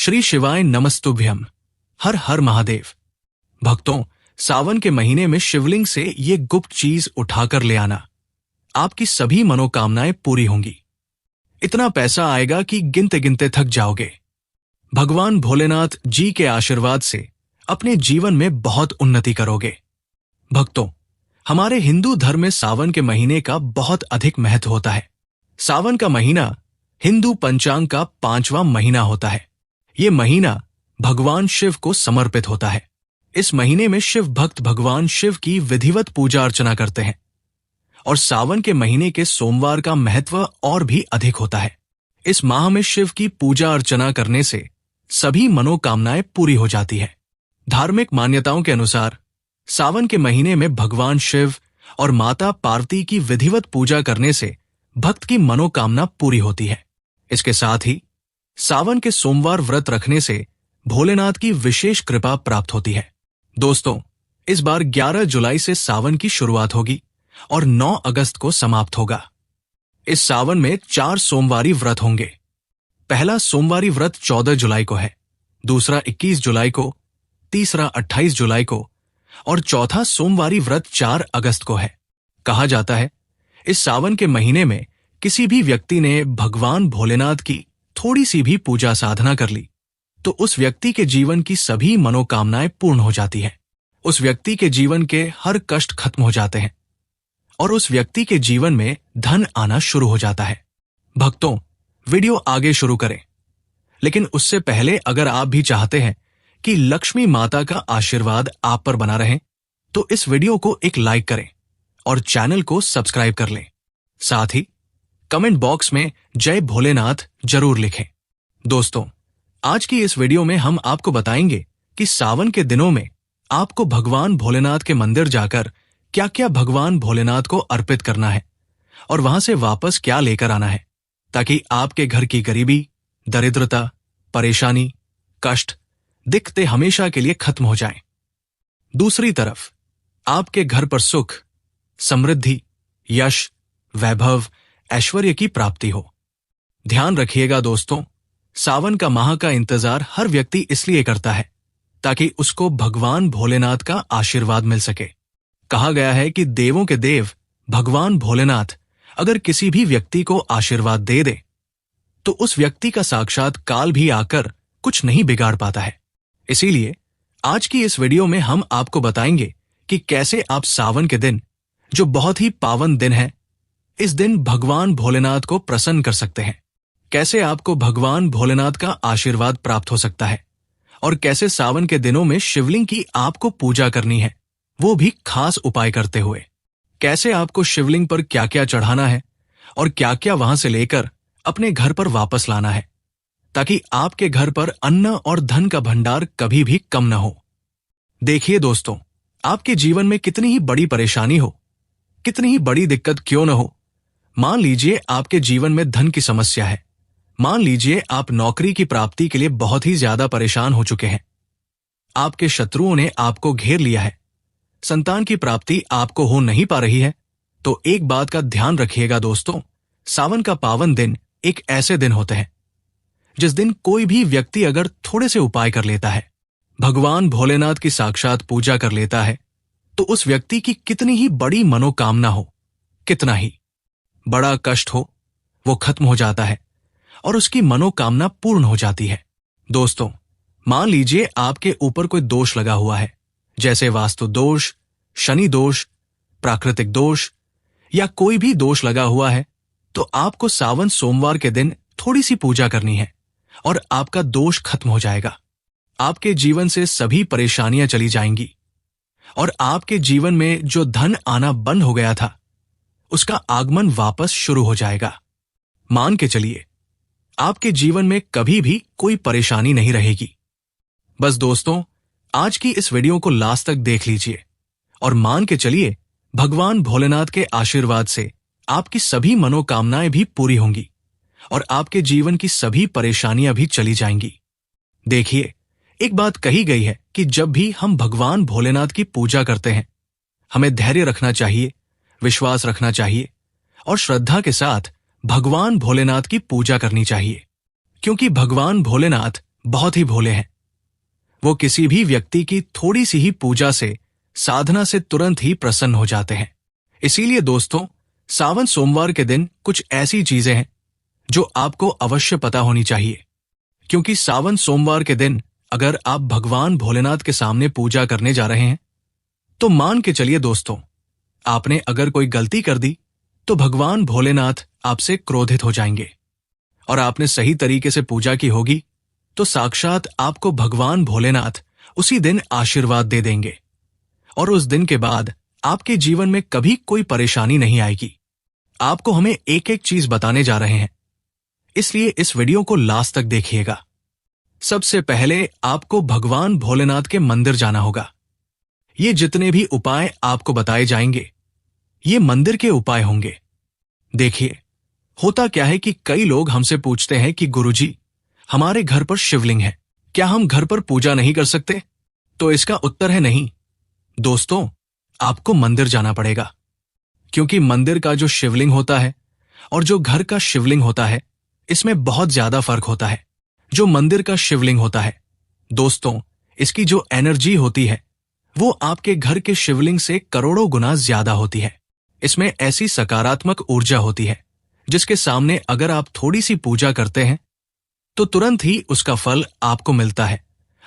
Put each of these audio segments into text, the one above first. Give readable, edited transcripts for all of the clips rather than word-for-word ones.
श्री शिवाय नमस्तुभ्यम। हर हर महादेव। भक्तों, सावन के महीने में शिवलिंग से ये गुप्त चीज उठाकर ले आना, आपकी सभी मनोकामनाएं पूरी होंगी। इतना पैसा आएगा कि गिनते गिनते थक जाओगे। भगवान भोलेनाथ जी के आशीर्वाद से अपने जीवन में बहुत उन्नति करोगे। भक्तों, हमारे हिंदू धर्म में सावन के महीने का बहुत अधिक महत्व होता है। सावन का महीना हिंदू पंचांग का 5वां महीना होता है। ये महीना भगवान शिव को समर्पित होता है। इस महीने में शिव भक्त भगवान शिव की विधिवत पूजा अर्चना करते हैं और सावन के महीने के सोमवार का महत्व और भी अधिक होता है। इस माह में शिव की पूजा अर्चना करने से सभी मनोकामनाएं पूरी हो जाती है। धार्मिक मान्यताओं के अनुसार सावन के महीने में भगवान शिव और माता पार्वती की विधिवत पूजा करने से भक्त की मनोकामना पूरी होती है। इसके साथ ही सावन के सोमवार व्रत रखने से भोलेनाथ की विशेष कृपा प्राप्त होती है। दोस्तों, इस बार 11 जुलाई से सावन की शुरुआत होगी और 9 अगस्त को समाप्त होगा। इस सावन में 4 सोमवारी व्रत होंगे। पहला सोमवारी व्रत 14 जुलाई को है, दूसरा 21 जुलाई को, तीसरा 28 जुलाई को और चौथा सोमवारी व्रत 4 अगस्त को है। कहा जाता है, इस सावन के महीने में किसी भी व्यक्ति ने भगवान भोलेनाथ की थोड़ी सी भी पूजा साधना कर ली तो उस व्यक्ति के जीवन की सभी मनोकामनाएं पूर्ण हो जाती है। उस व्यक्ति के जीवन के हर कष्ट खत्म हो जाते हैं और उस व्यक्ति के जीवन में धन आना शुरू हो जाता है। भक्तों, वीडियो आगे शुरू करें, लेकिन उससे पहले अगर आप भी चाहते हैं कि लक्ष्मी माता का आशीर्वाद आप पर बना रहे तो इस वीडियो को एक लाइक करें और चैनल को सब्सक्राइब कर लें। साथ ही कमेंट बॉक्स में जय भोलेनाथ जरूर लिखें। दोस्तों, आज की इस वीडियो में हम आपको बताएंगे कि सावन के दिनों में आपको भगवान भोलेनाथ के मंदिर जाकर क्या क्या भगवान भोलेनाथ को अर्पित करना है और वहां से वापस क्या लेकर आना है, ताकि आपके घर की गरीबी, दरिद्रता, परेशानी, कष्ट, दिक्कतें हमेशा के लिए खत्म हो जाएं। दूसरी तरफ आपके घर पर सुख, समृद्धि, यश, वैभव, ऐश्वर्य की प्राप्ति हो। ध्यान रखिएगा दोस्तों, सावन का माह का इंतजार हर व्यक्ति इसलिए करता है ताकि उसको भगवान भोलेनाथ का आशीर्वाद मिल सके। कहा गया है कि देवों के देव भगवान भोलेनाथ अगर किसी भी व्यक्ति को आशीर्वाद दे दे तो उस व्यक्ति का साक्षात काल भी आकर कुछ नहीं बिगाड़ पाता है। इसीलिए आज की इस वीडियो में हम आपको बताएंगे कि कैसे आप सावन के दिन, जो बहुत ही पावन दिन है, इस दिन भगवान भोलेनाथ को प्रसन्न कर सकते हैं। कैसे आपको भगवान भोलेनाथ का आशीर्वाद प्राप्त हो सकता है और कैसे सावन के दिनों में शिवलिंग की आपको पूजा करनी है, वो भी खास उपाय करते हुए। कैसे आपको शिवलिंग पर क्या क्या चढ़ाना है और क्या क्या वहां से लेकर अपने घर पर वापस लाना है, ताकि आपके घर पर अन्न और धन का भंडार कभी भी कम न हो। देखिए दोस्तों, आपके जीवन में कितनी ही बड़ी परेशानी हो, कितनी ही बड़ी दिक्कत क्यों न हो, मान लीजिए आपके जीवन में धन की समस्या है, मान लीजिए आप नौकरी की प्राप्ति के लिए बहुत ही ज्यादा परेशान हो चुके हैं, आपके शत्रुओं ने आपको घेर लिया है, संतान की प्राप्ति आपको हो नहीं पा रही है, तो एक बात का ध्यान रखिएगा दोस्तों, सावन का पावन दिन एक ऐसे दिन होते हैं जिस दिन कोई भी व्यक्ति अगर थोड़े से उपाय कर लेता है, भगवान भोलेनाथ की साक्षात पूजा कर लेता है, तो उस व्यक्ति की कितनी ही बड़ी मनोकामना हो, कितना ही बड़ा कष्ट हो, वो खत्म हो जाता है और उसकी मनोकामना पूर्ण हो जाती है। दोस्तों, मान लीजिए आपके ऊपर कोई दोष लगा हुआ है, जैसे वास्तु दोष, शनि दोष, प्राकृतिक दोष या कोई भी दोष लगा हुआ है, तो आपको सावन सोमवार के दिन थोड़ी सी पूजा करनी है और आपका दोष खत्म हो जाएगा। आपके जीवन से सभी परेशानियां चली जाएंगी और आपके जीवन में जो धन आना बंद हो गया था, उसका आगमन वापस शुरू हो जाएगा। मान के चलिए, आपके जीवन में कभी भी कोई परेशानी नहीं रहेगी। बस दोस्तों, आज की इस वीडियो को लास्ट तक देख लीजिए और मान के चलिए भगवान भोलेनाथ के आशीर्वाद से आपकी सभी मनोकामनाएं भी पूरी होंगी और आपके जीवन की सभी परेशानियां भी चली जाएंगी। देखिए, एक बात कही गई है कि जब भी हम भगवान भोलेनाथ की पूजा करते हैं, हमें धैर्य रखना चाहिए, विश्वास रखना चाहिए और श्रद्धा के साथ भगवान भोलेनाथ की पूजा करनी चाहिए, क्योंकि भगवान भोलेनाथ बहुत ही भोले हैं। वो किसी भी व्यक्ति की थोड़ी सी ही पूजा से, साधना से तुरंत ही प्रसन्न हो जाते हैं। इसीलिए दोस्तों, सावन सोमवार के दिन कुछ ऐसी चीजें हैं जो आपको अवश्य पता होनी चाहिए। क्योंकि सावन सोमवार के दिन अगर आप भगवान भोलेनाथ के सामने पूजा करने जा रहे हैं, तो मान के चलिए दोस्तों, आपने अगर कोई गलती कर दी तो भगवान भोलेनाथ आपसे क्रोधित हो जाएंगे। और आपने सही तरीके से पूजा की होगी तो साक्षात आपको भगवान भोलेनाथ उसी दिन आशीर्वाद दे देंगे। और उस दिन के बाद आपके जीवन में कभी कोई परेशानी नहीं आएगी। आपको हमें एक एक चीज बताने जा रहे हैं, इसलिए इस वीडियो को लास्ट तक देखिएगा। सबसे पहले आपको भगवान भोलेनाथ के मंदिर जाना होगा। ये जितने भी उपाय आपको बताए जाएंगे, ये मंदिर के उपाय होंगे। देखिए, होता क्या है कि कई लोग हमसे पूछते हैं कि गुरुजी, हमारे घर पर शिवलिंग है, क्या हम घर पर पूजा नहीं कर सकते? तो इसका उत्तर है नहीं। दोस्तों, आपको मंदिर जाना पड़ेगा। क्योंकि मंदिर का जो शिवलिंग होता है और जो घर का शिवलिंग होता है, इसमें बहुत ज्यादा फर्क होता है। जो मंदिर का शिवलिंग होता है दोस्तों, इसकी जो एनर्जी होती है वो आपके घर के शिवलिंग से करोड़ों गुना ज्यादा होती है। इसमें ऐसी सकारात्मक ऊर्जा होती है जिसके सामने अगर आप थोड़ी सी पूजा करते हैं तो तुरंत ही उसका फल आपको मिलता है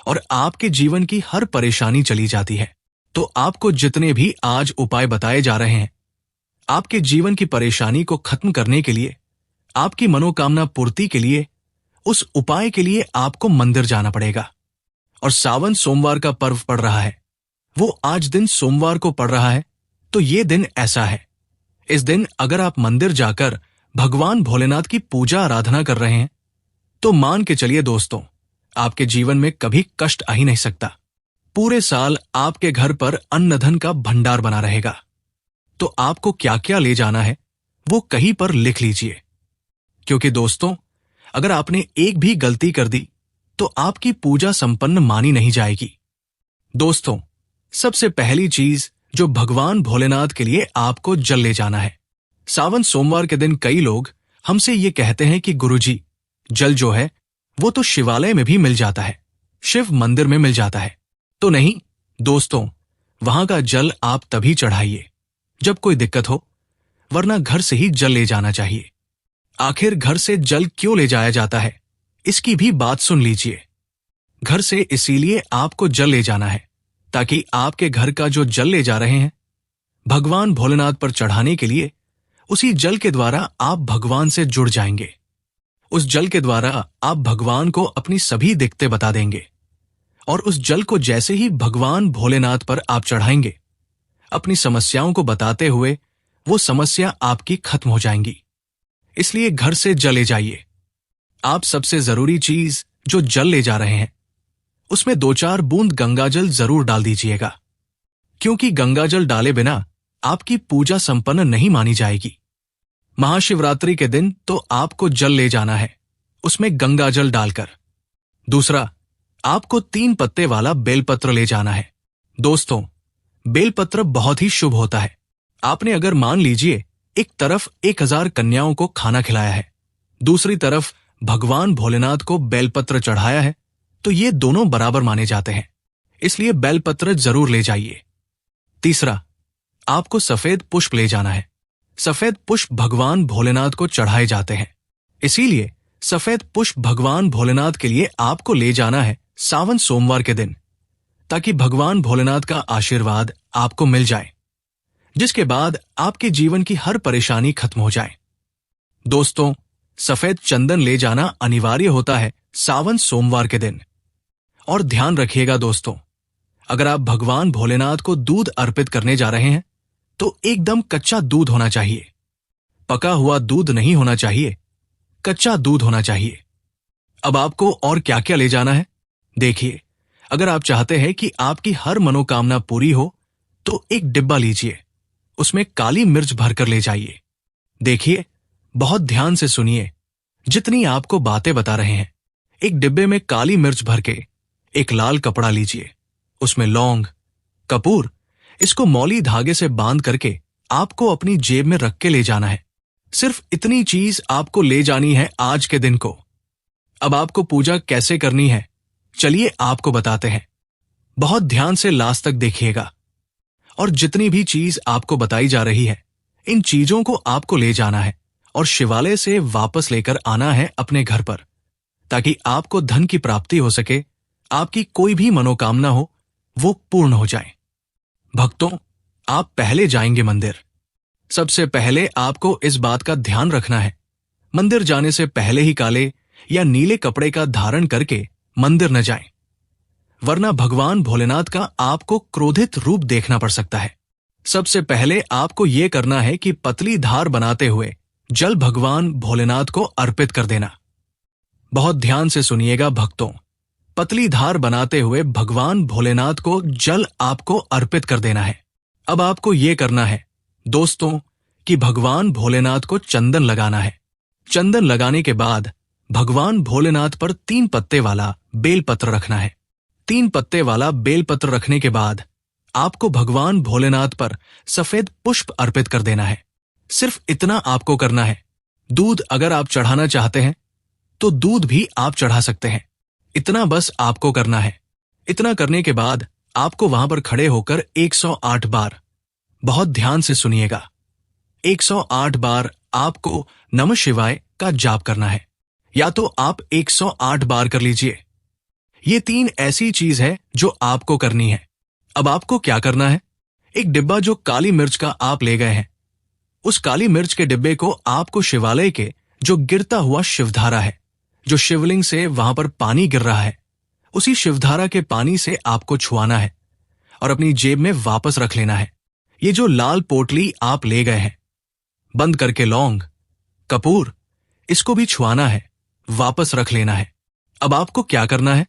और आपके जीवन की हर परेशानी चली जाती है। तो आपको जितने भी आज उपाय बताए जा रहे हैं, आपके जीवन की परेशानी को खत्म करने के लिए, आपकी मनोकामना पूर्ति के लिए, उस उपाय के लिए आपको मंदिर जाना पड़ेगा। और सावन सोमवार का पर्व पड़ रहा है, वो आज दिन सोमवार को पड़ रहा है, तो ये दिन ऐसा है। इस दिन अगर आप मंदिर जाकर भगवान भोलेनाथ की पूजा आराधना कर रहे हैं तो मान के चलिए दोस्तों, आपके जीवन में कभी कष्ट आ ही नहीं सकता। पूरे साल आपके घर पर अन्न धन का भंडार बना रहेगा। तो आपको क्या क्या ले जाना है वो कहीं पर लिख लीजिए। क्योंकि दोस्तों, अगर आपने एक भी गलती कर दी तो आपकी पूजा संपन्न मानी नहीं जाएगी। दोस्तों, सबसे पहली चीज जो भगवान भोलेनाथ के लिए आपको जल ले जाना है। सावन सोमवार के दिन कई लोग हमसे ये कहते हैं कि गुरुजी, जल जो है वो तो शिवालय में भी मिल जाता है, शिव मंदिर में मिल जाता है। तो नहीं दोस्तों, वहां का जल आप तभी चढ़ाइए जब कोई दिक्कत हो, वरना घर से ही जल ले जाना चाहिए। आखिर घर से जल क्यों ले जाया जाता है, इसकी भी बात सुन लीजिए। घर से इसीलिए आपको जल ले जाना है ताकि आपके घर का जो जल ले जा रहे हैं भगवान भोलेनाथ पर चढ़ाने के लिए, उसी जल के द्वारा आप भगवान से जुड़ जाएंगे। उस जल के द्वारा आप भगवान को अपनी सभी दिक्कतें बता देंगे। और उस जल को जैसे ही भगवान भोलेनाथ पर आप चढ़ाएंगे, अपनी समस्याओं को बताते हुए वो समस्या आपकी खत्म हो जाएंगी। इसलिए घर से जल ले जाइए। आप सबसे जरूरी चीज जो जल ले जा रहे हैं उसमें 2-4 बूंद गंगाजल जरूर डाल दीजिएगा। क्योंकि गंगाजल डाले बिना आपकी पूजा संपन्न नहीं मानी जाएगी। महाशिवरात्रि के दिन तो आपको जल ले जाना है, उसमें गंगाजल डालकर। दूसरा, आपको 3 पत्ते वाला बेलपत्र ले जाना है। दोस्तों, बेलपत्र बहुत ही शुभ होता है। आपने अगर मान लीजिए एक तरफ 1000 कन्याओं को खाना खिलाया है, दूसरी तरफ भगवान भोलेनाथ को बेलपत्र चढ़ाया है, तो ये दोनों बराबर माने जाते हैं। इसलिए बेलपत्र जरूर ले जाइए। तीसरा, आपको सफेद पुष्प ले जाना है। सफेद पुष्प भगवान भोलेनाथ को चढ़ाए जाते हैं, इसीलिए सफेद पुष्प भगवान भोलेनाथ के लिए आपको ले जाना है सावन सोमवार के दिन, ताकि भगवान भोलेनाथ का आशीर्वाद आपको मिल जाए, जिसके बाद आपके जीवन की हर परेशानी खत्म हो जाए। दोस्तों, सफेद चंदन ले जाना अनिवार्य होता है सावन सोमवार के दिन। और ध्यान रखिएगा दोस्तों, अगर आप भगवान भोलेनाथ को दूध अर्पित करने जा रहे हैं तो एकदम कच्चा दूध होना चाहिए। पका हुआ दूध नहीं होना चाहिए, कच्चा दूध होना चाहिए। अब आपको और क्या क्या ले जाना है देखिए। अगर आप चाहते हैं कि आपकी हर मनोकामना पूरी हो तो एक डिब्बा लीजिए, उसमें काली मिर्च भरकर ले जाइए। देखिए, बहुत ध्यान से सुनिए जितनी आपको बातें बता रहे हैं। एक डिब्बे में काली मिर्च भर के एक लाल कपड़ा लीजिए, उसमें लौंग, कपूर, इसको मौली धागे से बांध करके आपको अपनी जेब में रख के ले जाना है। सिर्फ इतनी चीज आपको ले जानी है आज के दिन को। अब आपको पूजा कैसे करनी है चलिए आपको बताते हैं। बहुत ध्यान से लास्ट तक देखिएगा। और जितनी भी चीज आपको बताई जा रही है, इन चीजों को आपको ले जाना है और शिवालय से वापस लेकर आना है अपने घर पर, ताकि आपको धन की प्राप्ति हो सके, आपकी कोई भी मनोकामना हो वो पूर्ण हो जाए। भक्तों, आप पहले जाएंगे मंदिर। सबसे पहले आपको इस बात का ध्यान रखना है, मंदिर जाने से पहले ही काले या नीले कपड़े का धारण करके मंदिर न जाएं, वरना भगवान भोलेनाथ का आपको क्रोधित रूप देखना पड़ सकता है। सबसे पहले आपको यह करना है कि पतली धार बनाते हुए जल भगवान भोलेनाथ को अर्पित कर देना। बहुत ध्यान से सुनिएगा भक्तों, पतली धार बनाते हुए भगवान भोलेनाथ को जल आपको अर्पित कर देना है। अब आपको यह करना है दोस्तों कि भगवान भोलेनाथ को चंदन लगाना है। चंदन लगाने के बाद भगवान भोलेनाथ पर 3 पत्ते वाला बेलपत्र रखना है। 3 पत्ते वाला बेलपत्र रखने के बाद आपको भगवान भोलेनाथ पर सफेद पुष्प अर्पित कर देना है। सिर्फ इतना आपको करना है। दूध अगर आप चढ़ाना चाहते हैं तो दूध भी आप चढ़ा सकते हैं। इतना बस आपको करना है। इतना करने के बाद आपको वहां पर खड़े होकर 108 बार, बहुत ध्यान से सुनिएगा, 108 बार आपको नमः शिवाय का जाप करना है, या तो आप 108 बार कर लीजिए। ये 3 ऐसी चीज है जो आपको करनी है। अब आपको क्या करना है, एक डिब्बा जो काली मिर्च का आप ले गए हैं, उस काली मिर्च के डिब्बे को आपको शिवालय के जो गिरता हुआ शिवधारा है, जो शिवलिंग से वहां पर पानी गिर रहा है, उसी शिवधारा के पानी से आपको छुआना है और अपनी जेब में वापस रख लेना है। ये जो लाल पोटली आप ले गए हैं, बंद करके लौंग, कपूर, इसको भी छुआना है, वापस रख लेना है। अब आपको क्या करना है,